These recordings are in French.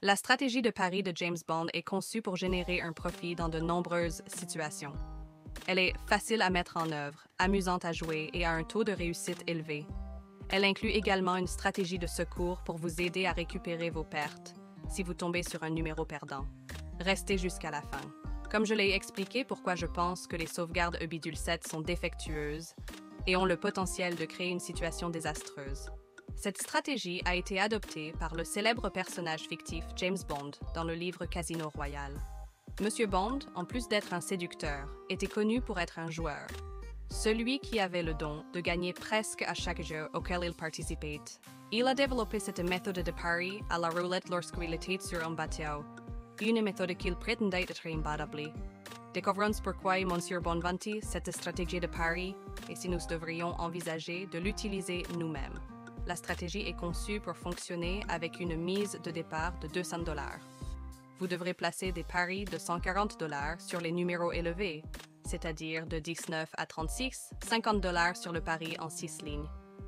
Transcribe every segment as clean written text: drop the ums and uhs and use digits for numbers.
La stratégie de pari de James Bond est conçue pour générer un profit dans de nombreuses situations. Elle est facile à mettre en œuvre, amusante à jouer et a un taux de réussite élevé. Elle inclut également une stratégie de secours pour vous aider à récupérer vos pertes si vous tombez sur un numéro perdant. Restez jusqu'à la fin. Comme je l'ai expliqué pourquoi je pense que les sauvegardes Ebidule 7 sont défectueuses et ont le potentiel de créer une situation désastreuse. Cette stratégie a été adoptée par le célèbre personnage fictif James Bond dans le livre Casino Royale. Monsieur Bond, en plus d'être un séducteur, était connu pour être un joueur. Celui qui avait le don de gagner presque à chaque jeu auquel il participait. Il a développé cette méthode de pari à la roulette lorsqu'il était sur un bateau, une méthode qu'il prétendait être imbattable. Découvrons pourquoi Monsieur Bond vantait cette stratégie de pari et si nous devrions envisager de l'utiliser nous-mêmes. La stratégie est conçue pour fonctionner avec une mise de départ de $200. Vous devrez placer des paris de $140 sur les numéros élevés, c'est-à-dire de 19 à 36, $50 sur le pari en 6 lignes.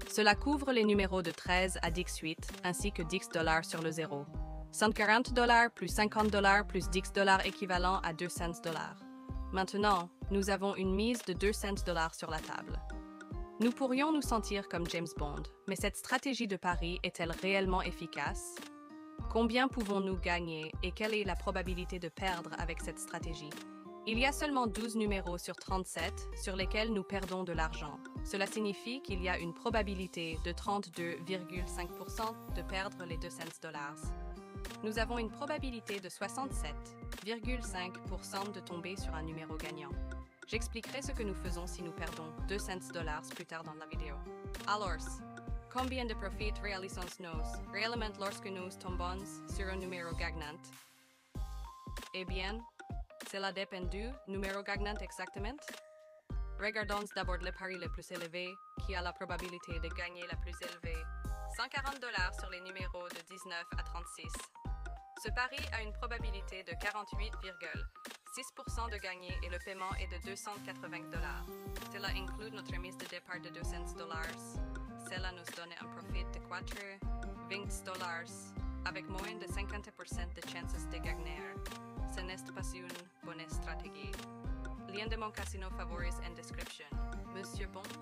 Cela couvre les numéros de 13 à 18, ainsi que $10 sur le 0. $140 plus $50 plus $10 équivalent à $200. Maintenant, nous avons une mise de $200 sur la table. Nous pourrions nous sentir comme James Bond, mais cette stratégie de pari est-elle réellement efficace? Combien pouvons-nous gagner et quelle est la probabilité de perdre avec cette stratégie? Il y a seulement 12 numéros sur 37 sur lesquels nous perdons de l'argent. Cela signifie qu'il y a une probabilité de 32,5% de perdre les $200. Nous avons une probabilité de 67,5% de tomber sur un numéro gagnant. J'expliquerai ce que nous faisons si nous perdons $200 plus tard dans la vidéo. Alors, combien de profit réalisons-nous réellement lorsque nous tombons sur un numéro gagnant? Eh bien, cela dépend du numéro gagnant exactement. Regardons d'abord le pari le plus élevé, qui a la probabilité de gagner la plus élevée, $140 sur les numéros de 19 à 36. Ce pari a une probabilité de 48,6% de gagner et le paiement est de $280. Cela inclut notre mise de départ de $200. Cela nous donne un profit de $420 avec moins de 50% de chances de gagner. Ce n'est pas une bonne stratégie. Lien de mon casino favoris en description. Monsieur Bond?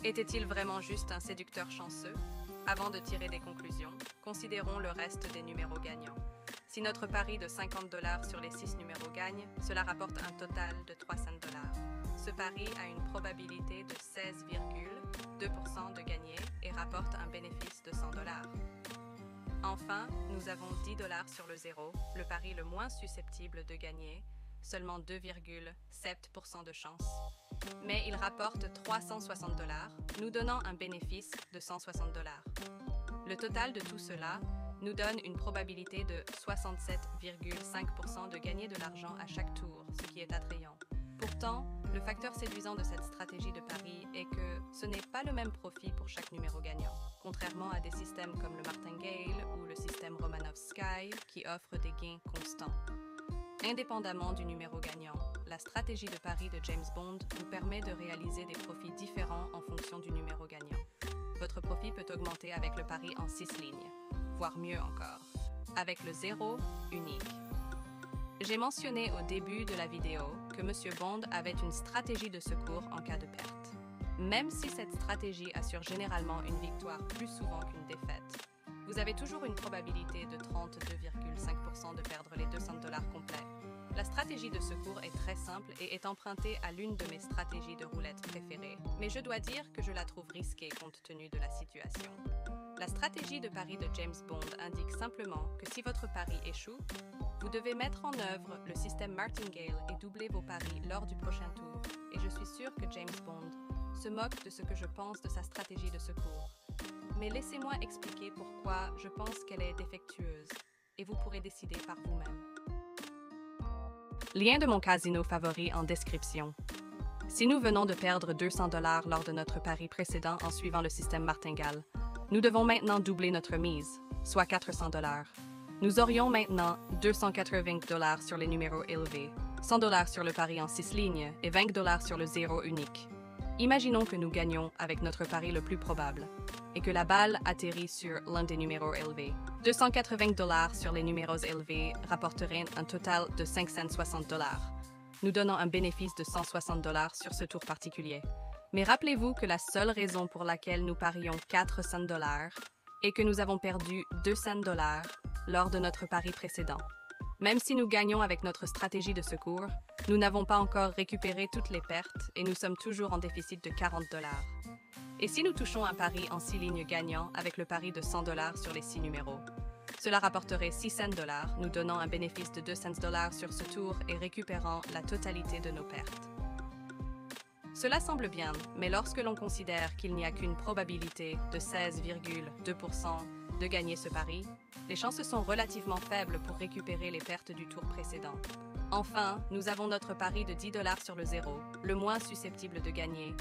Était-il vraiment juste un séducteur chanceux? Avant de tirer des conclusions, considérons le reste des numéros gagnants. Si notre pari de $50 sur les 6 numéros gagne, cela rapporte un total de $300. Ce pari a une probabilité de 16,2% de gagner et rapporte un bénéfice de $100. Enfin, nous avons $10 sur le 0, le pari le moins susceptible de gagner, seulement 2,7% de chance. Mais il rapporte $360, nous donnant un bénéfice de $160. Le total de tout cela nous donne une probabilité de 67,5% de gagner de l'argent à chaque tour, ce qui est attrayant. Pourtant, le facteur séduisant de cette stratégie de pari est que ce n'est pas le même profit pour chaque numéro gagnant, contrairement à des systèmes comme le Martingale ou le système Romanov Sky qui offrent des gains constants. Indépendamment du numéro gagnant, la stratégie de pari de James Bond vous permet de réaliser des profits différents en fonction du numéro gagnant. Votre profit peut augmenter avec le pari en 6 lignes, voire mieux encore, avec le 0 unique. J'ai mentionné au début de la vidéo que Monsieur Bond avait une stratégie de secours en cas de perte. Même si cette stratégie assure généralement une victoire plus souvent qu'une défaite, vous avez toujours une probabilité de 32,5% de perdre les $200 complets. La stratégie de secours est très simple et est empruntée à l'une de mes stratégies de roulette préférées, mais je dois dire que je la trouve risquée compte tenu de la situation. La stratégie de pari de James Bond indique simplement que si votre pari échoue, vous devez mettre en œuvre le système Martingale et doubler vos paris lors du prochain tour. Et je suis sûre que James Bond se moque de ce que je pense de sa stratégie de secours. Mais laissez-moi expliquer pourquoi je pense qu'elle est défectueuse, et vous pourrez décider par vous-même. Lien de mon casino favori en description. Si nous venons de perdre $200 lors de notre pari précédent en suivant le système Martingale, nous devons maintenant doubler notre mise, soit $400. Nous aurions maintenant $280 sur les numéros élevés, $100 sur le pari en 6 lignes et $20 sur le 0 unique. Imaginons que nous gagnons avec notre pari le plus probable et que la balle atterrit sur l'un des numéros élevés. $280 sur les numéros élevés rapporterait un total de $560, nous donnant un bénéfice de $160 sur ce tour particulier. Mais rappelez-vous que la seule raison pour laquelle nous parions $400 est que nous avons perdu $200 lors de notre pari précédent. Même si nous gagnons avec notre stratégie de secours, nous n'avons pas encore récupéré toutes les pertes et nous sommes toujours en déficit de $40. Et si nous touchons un pari en 6 lignes gagnant avec le pari de $100 sur les 6 numéros, cela rapporterait $600, nous donnant un bénéfice de $200 sur ce tour et récupérant la totalité de nos pertes. Cela semble bien, mais lorsque l'on considère qu'il n'y a qu'une probabilité de 16,2% de gagner ce pari, les chances sont relativement faibles pour récupérer les pertes du tour précédent. Enfin, nous avons notre pari de $10 sur le zéro, le moins susceptible de gagner,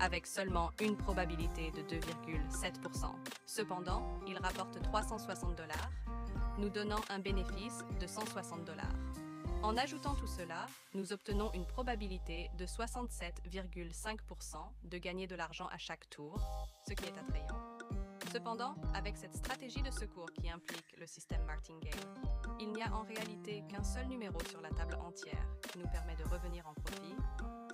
avec seulement une probabilité de 2,7%. Cependant, il rapporte $360, nous donnant un bénéfice de $160. En ajoutant tout cela, nous obtenons une probabilité de 67,5% de gagner de l'argent à chaque tour, ce qui est attrayant. Cependant, avec cette stratégie de secours qui implique le système Martingale, il n'y a en réalité qu'un seul numéro sur la table entière qui nous permet de revenir en profit,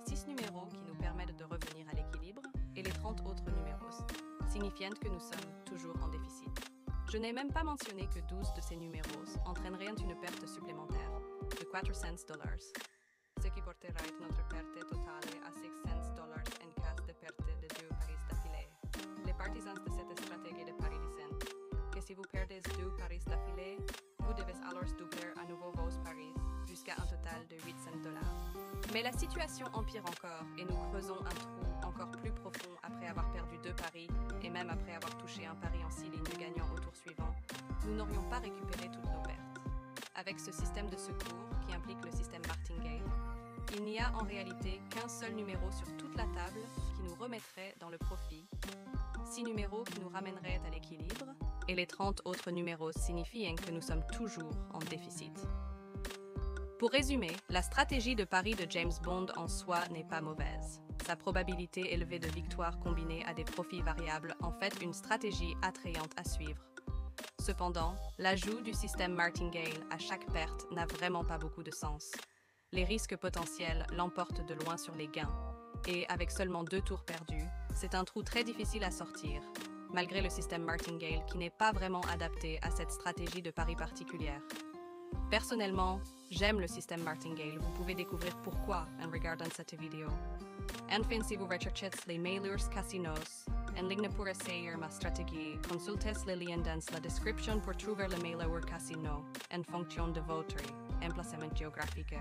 6 numéros qui nous permettent de revenir à l'équilibre et les 30 autres numéros, signifiant que nous sommes toujours en déficit. Je n'ai même pas mentionné que 12 de ces numéros entraîneraient une perte supplémentaire de $400, ce qui porterait notre perte totale à $600 en cas de perte de 2 paris d'affilée. Les partisans de cette stratégie de pari disent que si vous perdez 2 paris d'affilée, vous devez alors doubler à nouveau vos paris jusqu'à un total de $800. Mais la situation empire encore et nous creusons un trou encore plus profond après avoir perdu 2 paris et même après avoir touché un pari en 6 lignes gagnant au tour suivant, nous n'aurions pas récupéré toutes nos pertes. Avec ce système de secours qui implique le système Martingale, il n'y a en réalité qu'un seul numéro sur toute la table qui nous remettrait dans le profit, 6 numéros qui nous ramèneraient à l'équilibre et les 30 autres numéros signifient que nous sommes toujours en déficit. Pour résumer, la stratégie de pari de James Bond en soi n'est pas mauvaise. Sa probabilité élevée de victoire combinée à des profits variables en fait une stratégie attrayante à suivre. Cependant, l'ajout du système Martingale à chaque perte n'a vraiment pas beaucoup de sens. Les risques potentiels l'emportent de loin sur les gains, et avec seulement 2 tours perdus, c'est un trou très difficile à sortir, malgré le système Martingale qui n'est pas vraiment adapté à cette stratégie de pari particulière. Personnellement, j'aime le système Martingale. Vous pouvez découvrir pourquoi en regardant cette vidéo. Enfin, si vous recherchez les meilleurs casinos en ligne pour essayer ma stratégie, consultez les liens dans la description pour trouver le meilleur casino en fonction de votre emplacement géographique.